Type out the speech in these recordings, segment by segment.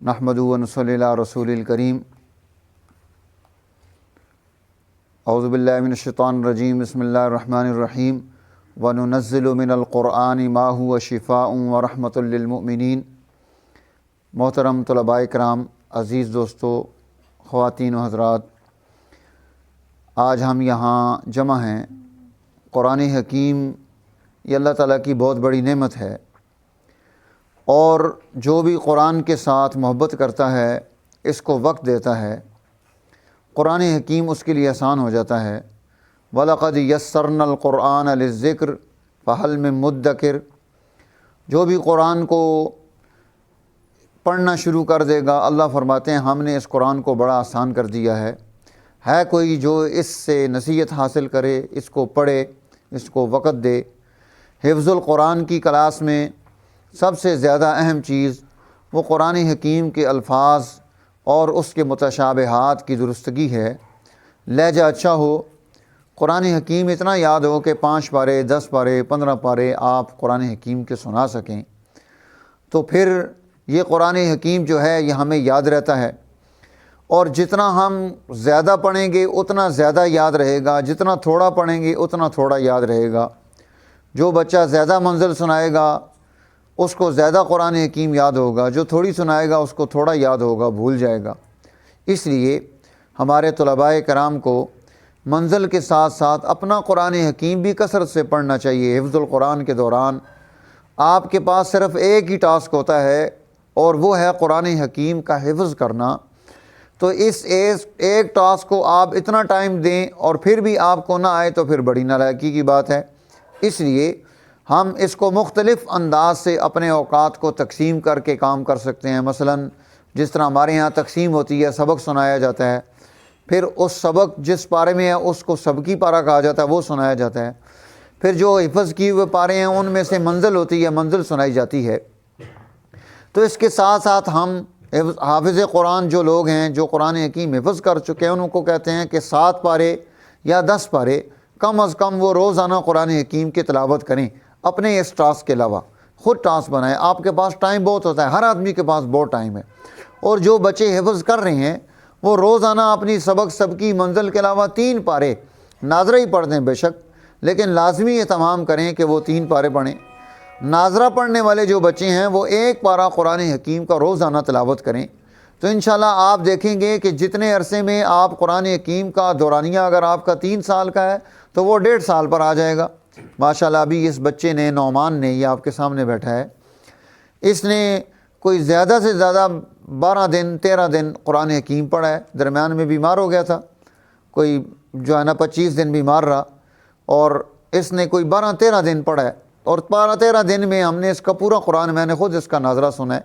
نحمدہ و نصلی علی رسول الکریم۔ اعوذ باللہ من الشیطان الرجیم، بسم اللہ الرحمن الرحیم۔ وننزل من القرآن ما هو شفاء ورحمۃ للمؤمنین۔ محترم طلباء کرام، عزیز دوستو، خواتین و حضرات، آج ہم یہاں جمع ہیں۔ قرآن حکیم یہ اللہ تعالیٰ کی بہت بڑی نعمت ہے، اور جو بھی قرآن کے ساتھ محبت کرتا ہے، اس کو وقت دیتا ہے، قرآن حکیم اس کے لیے آسان ہو جاتا ہے۔ وَلَقَدْ يَسَّرْنَا الْقُرْآنَ لِلذِّكْرِ فَهَلْ مِن مُدَّكِرٍ۔ جو بھی قرآن کو پڑھنا شروع کر دے گا، اللہ فرماتے ہیں ہم نے اس قرآن کو بڑا آسان کر دیا ہے کوئی جو اس سے نصیحت حاصل کرے، اس کو پڑھے، اس کو وقت دے۔ حفظ القرآن کی کلاس میں سب سے زیادہ اہم چیز وہ قرآن حکیم کے الفاظ اور اس کے متشابہات کی درستگی ہے۔ لہجہ اچھا ہو، قرآن حکیم اتنا یاد ہو کہ 5 پارے، 10 پارے، 15 پارے آپ قرآن حکیم کے سنا سکیں، تو پھر یہ قرآن حکیم جو ہے یہ ہمیں یاد رہتا ہے۔ اور جتنا ہم زیادہ پڑھیں گے اتنا زیادہ یاد رہے گا، جتنا تھوڑا پڑھیں گے اتنا تھوڑا یاد رہے گا۔ جو بچہ زیادہ منزل سنائے گا اس کو زیادہ قرآن حکیم یاد ہوگا، جو تھوڑی سنائے گا اس کو تھوڑا یاد ہوگا، بھول جائے گا۔ اس لیے ہمارے طلباء کرام کو منزل کے ساتھ ساتھ اپنا قرآن حکیم بھی کثرت سے پڑھنا چاہیے۔ حفظ القرآن کے دوران آپ کے پاس صرف ایک ہی ٹاسک ہوتا ہے، اور وہ ہے قرآن حکیم کا حفظ کرنا۔ تو اس ایک ٹاسک کو آپ اتنا ٹائم دیں اور پھر بھی آپ کو نہ آئے تو پھر بڑی نالائکی کی بات ہے۔ اس لیے ہم اس کو مختلف انداز سے اپنے اوقات کو تقسیم کر کے کام کر سکتے ہیں۔ مثلا جس طرح ہمارے ہاں تقسیم ہوتی ہے، سبق سنایا جاتا ہے، پھر اس سبق جس پارے میں ہے اس کو سبقی پارہ کہا جاتا ہے، وہ سنایا جاتا ہے۔ پھر جو حفظ کیے ہوئے پارے ہیں ان میں سے منزل ہوتی ہے، منزل سنائی جاتی ہے۔ تو اس کے ساتھ ساتھ ہم حافظ قرآن جو لوگ ہیں، جو قرآن حکیم حفظ کر چکے ہیں، ان کو کہتے ہیں کہ 7 پارے یا 10 پارے کم از کم وہ روزانہ قرآن حکیم کی تلاوت کریں۔ اپنے اس ٹاسک کے علاوہ خود ٹاسک بنائیں۔ آپ کے پاس ٹائم بہت ہوتا ہے، ہر آدمی کے پاس بہت ٹائم ہے، اور جو بچے حفظ کر رہے ہیں وہ روزانہ اپنی سبقی منزل کے علاوہ 3 پارے ناظرہ ہی پڑھ دیں بے شک، لیکن لازمی اہتمام کریں کہ وہ 3 پارے پڑھیں۔ ناظرہ پڑھنے والے جو بچے ہیں وہ 1 پارہ قرآن حکیم کا روزانہ تلاوت کریں، تو انشاءاللہ آپ دیکھیں گے کہ جتنے عرصے میں آپ قرآن حکیم کا دورانیہ اگر آپ کا 3 سال کا ہے تو وہ 1.5 سال پر آ جائے گا۔ ماشاءاللہ ابھی اس بچے نے، نعمان نے، یہ آپ کے سامنے بیٹھا ہے، اس نے کوئی زیادہ سے زیادہ 12 دن 13 دن قرآن حکیم پڑھا ہے۔ درمیان میں بیمار ہو گیا تھا، کوئی جو ہے نا 25 دن بیمار رہا، اور اس نے کوئی 12-13 دن پڑھا ہے، اور 12-13 دن میں ہم نے اس کا پورا قرآن، میں نے خود اس کا ناظرہ سنا ہے،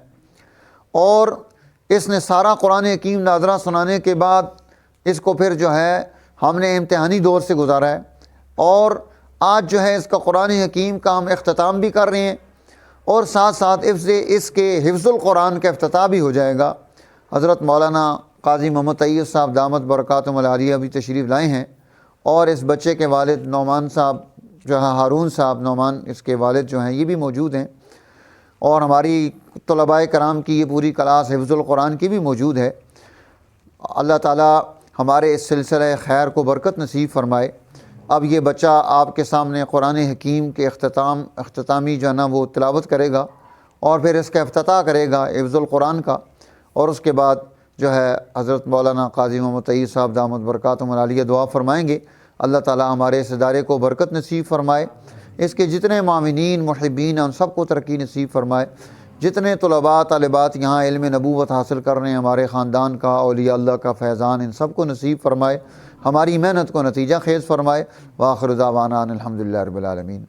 اور اس نے سارا قرآن حکیم ناظرہ سنانے کے بعد اس کو پھر جو ہے ہم نے امتحانی دور سے گزارا ہے، اور آج جو ہے اس کا قرآن حکیم کا ہم اختتام بھی کر رہے ہیں، اور ساتھ ساتھ اس کے حفظ القرآن کا افتتاح بھی ہو جائے گا۔ حضرت مولانا قاضی محمد طیب صاحب دامت برکاتہم العالیہ بھی تشریف لائے ہیں، اور اس بچے کے والد نعمان صاحب جو ہے، ہارون صاحب نعمان، اس کے والد جو ہیں یہ بھی موجود ہیں، اور ہماری طلباء کرام کی یہ پوری کلاس حفظ القرآن کی بھی موجود ہے۔ اللہ تعالیٰ ہمارے اس سلسلہ خیر کو برکت نصیب فرمائے۔ اب یہ بچہ آپ کے سامنے قرآن حکیم کے اختتامی جو ہے نا وہ تلاوت کرے گا، اور پھر اس کا افتتاح کرے گا حفظ القرآن کا، اور اس کے بعد جو ہے حضرت مولانا قاضی محمد طیب صاحب دامت برکاتہم العالیہ دعا فرمائیں گے۔ اللہ تعالیٰ ہمارے اس ادارے کو برکت نصیب فرمائے، اس کے جتنے معاونین محبین ہیں ان سب کو ترقی نصیب فرمائے۔ جتنے طلباء طالبات یہاں علم نبوت حاصل کر رہے ہیں، ہمارے خاندان کا، اولیاء اللہ کا فیضان ان سب کو نصیب فرمائے، ہماری محنت کو نتیجہ خیز فرمائے۔ وآخر دعوانا ان الحمدللہ رب العالمین۔